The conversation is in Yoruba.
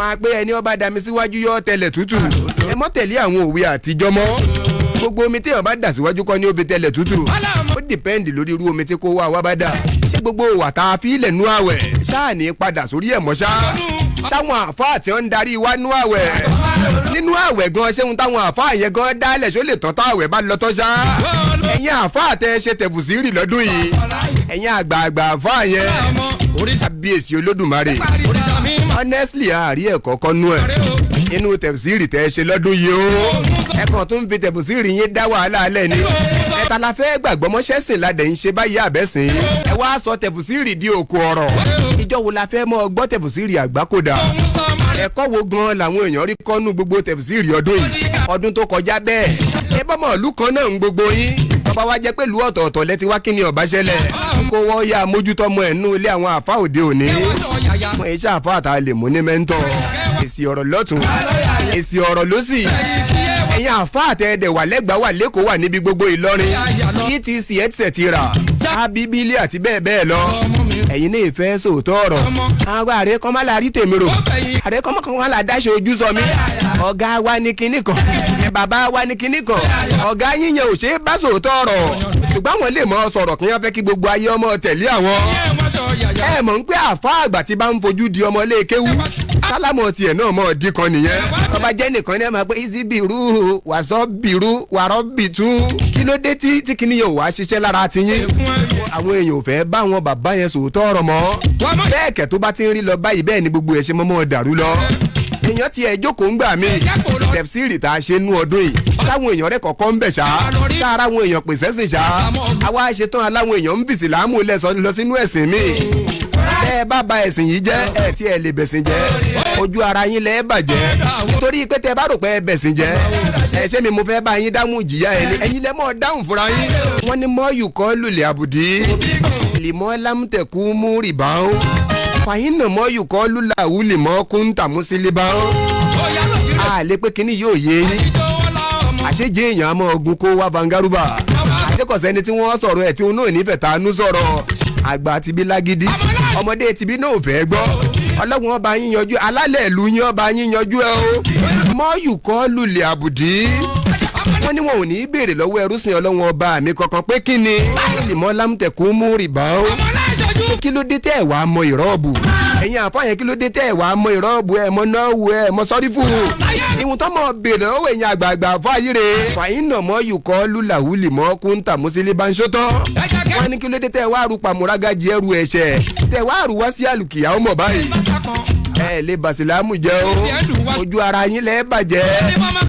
máa pé ẹni ọba dami síwájú yọ tẹlẹ̀ tútù ẹ mọ́ tẹ̀lé àwọn òwe àtijọ́ mọ́ gbogbo omi téèyàn bá dà síwájú kọ́ ni ó fi tẹlẹ̀ tútù ó dìpẹ́ǹdì lórí irú omi tí kò wá bá dà ṣé gbogbo wà tá a fi ilẹ̀ nú àwẹ̀ ṣáà ní padà sórí ẹ̀ mọ́ ṣáwọn àfáà tí wọ́n ń darí wá nú àwẹ̀ nínú àwẹ̀ gan ṣéun táwọn àfáà yẹn gan dálẹ̀ ṣó lè tán táwẹ̀ bá lọ tọ́ ṣá ẹ̀yin àfáà tẹ́ ṣe tẹ̀bùsírì lọ́dún yìí ẹ̀yin àgbààgbà àfáà yẹn kábíyèsí olódùmarè honestly àárí ẹ̀kọ́ kọ́nú ẹ̀ inú tẹ̀bùsírì tẹ́ ṣe lọ́dún yìí o ẹ̀kan tó ń fi tẹ̀bùsírì yín dá wàhálà alẹ́ ni ẹ̀ta la fẹ́ gbàgbọ́ mọ́ṣẹ́sìn ládẹ̀ ń ṣe báyìí àbẹ́sìn ẹ wá sọ tẹ̀bùsírì di òkú ọ̀rọ̀ ìjọ wo la fẹ́ mọ́ gbọ́ tẹ̀bùsírì àgbákòdà ẹ̀kọ́ wo gan làwọn èèyàn rí kọ́nú gbogbo tẹ̀bùsírì ọdún yìí ọdún tó kọjá bẹ́ẹ̀ ẹ bọ́mọ̀ ìlú kan náà ń gbogbo yín bàbá wa jẹ́ pé ìlú ọ̀tọ̀ọ̀tọ̀ lẹ ti wá kí ni ó bá ṣẹlẹ̀ kó wọ́n yá mójútọ́mọ ẹ̀ nú ilé àwọn àfa òde òní wọ́n iṣẹ́ àfa àtà lè mú ní mẹ́ńtọ̀ èsì ọ̀rọ̀ lọ́tún èsì ọ̀rọ̀ lọ́sì ẹ̀yin àfa àtẹ̀ẹ̀dẹ̀ wà lẹ́gbàá wà lẹ́kọ̀ọ́ wà níbi gbogbo Ìlọrin etc etc ra bíbélì àti bẹ́ẹ̀ bẹ́ẹ̀ lọ ẹ̀yin ní ìfẹ́ sòótọ́ ọ̀rọ̀ àwọn ààrẹ kan má la rí tèmi rò ààrẹ kan má la dáṣe ojú sọ mi ọ̀gá wa ní kinní kan bàbá wa ní kinní kan ọ̀gá yíyan ò ṣe é bá sòótọ́ ọ̀rọ̀ ṣùgbọ́n àwọn lè mọ sọ̀rọ̀ kí wọ́n fẹ́ kí gbogbo ayé ọmọ tẹ̀lé àwọn ẹ mọ̀ ń pé àfa àgbà tí bá ń fojú di ọmọ ilé kéwú sálámọ̀ tiẹ̀ náà mọ̀ dín kan nìyẹn ọba jẹ́ nìkan ní ẹ máa pé easy bìrú wàsó bìrú wàrọ̀ bìtú kí ló dé tí kíní yóò wá ṣiṣẹ́ lára tiyín àwọn èèyàn ò fẹ́ bá wọn bàbá yẹn sòótọ́ ọ̀rọ̀ mọ́ bẹ́ẹ̀ kẹ̀ tó bá ti ń rí lọ báyìí bẹ́ẹ̀ ni gbogbo ẹ̀ ṣe mọ́mọ́ dàrú lọ èèyàn tiẹ̀ jókòó ń gbà mí tẹ̀fsírì tá a ṣe nú ọdún yìí sáwọn èèyàn rẹ̀ kọ̀ọ̀kan ń bẹ̀ ṣáára àwọn èèyàn pèsè sìn àwa ṣetán aláwọn èèyàn ń fìsì láàmú lọ sínú ẹ̀sìn mi ẹ bá ba ẹ̀sìn yìí jẹ́ ẹ tí ẹ lè bẹ̀sìn jẹ́ ojú ara yín lẹ́ bàjẹ́ nítorí pé tẹ bá rò pé ẹ bẹ̀sìn jẹ́ ẹ ṣé mi mo fẹ́ bá yín dáhùn ìjìyà ẹ ní ẹ̀yin lẹ́ mọ̀ dáhùn fúnra yín wọ́n ní mọ́ọ̀yù kọ́ lulẹ̀ àbùdí lìmọ́ lámùtẹ̀kù mú rìbá ó fàyínà mọ́ọ̀yù kọ́ lulẹ̀ àwùlì mọ́ kúńtà mùsílíbà ó a lè pé kíní yóò yé yín àṣejì èèyàn àmọ́ ogun kó wá vangaruba àṣekọ̀sẹ́ni tí wọ́n sọ̀rọ̀ ẹ̀ tí òun náà nífẹ̀ẹ́ tánú sọ̀rọ̀ àgbà tìbí lágídí ọmọdé tìbí náà ò fẹ́ gbọ́ ọlọ́run ọba yín yanjú alálẹ̀ ìlú yín ọba yín yanjú ẹ o mọ́ọ̀yù kọ́ lulẹ̀ àbùdí wọ́n ní wọn ò ní í béèrè lọ́wọ́ ẹrúsìn ọlọ́run ọba mi kankan pé kí ni lìmọ́ lámùtẹ̀kù mú rìbá o kí ló dé tẹ́ ẹ̀ wá mọ ìrọ́ọ̀bù ẹ̀yin àfọ̀yẹ́ kí ló dé tẹ́ ẹ̀ wá mọ ìrọ́ọ̀bù ẹ̀ mọ náà wù ẹ̀ mọ sọ́rí fún un ìwọ̀n tó mọ̀ béèrè lọ́wọ́ ẹ̀yin àgbààgbà fáyé rè fàyínà mọ́ yùkọ́ lùlàwùlì mọ́ kúńtà mùsílẹ̀ bá ń ṣótọ́ wọ́n ní kí ló dé tẹ́ ẹ̀ wá rú pàmùrágàjì ẹrù ẹ̀ṣẹ̀ tẹ́ ẹ̀ wá rú wá sí àlùkìyà ọmọ báyìí ẹ̀ lè bàṣìlámù jẹ́ o ojú ara yín lẹ́ bàjẹ́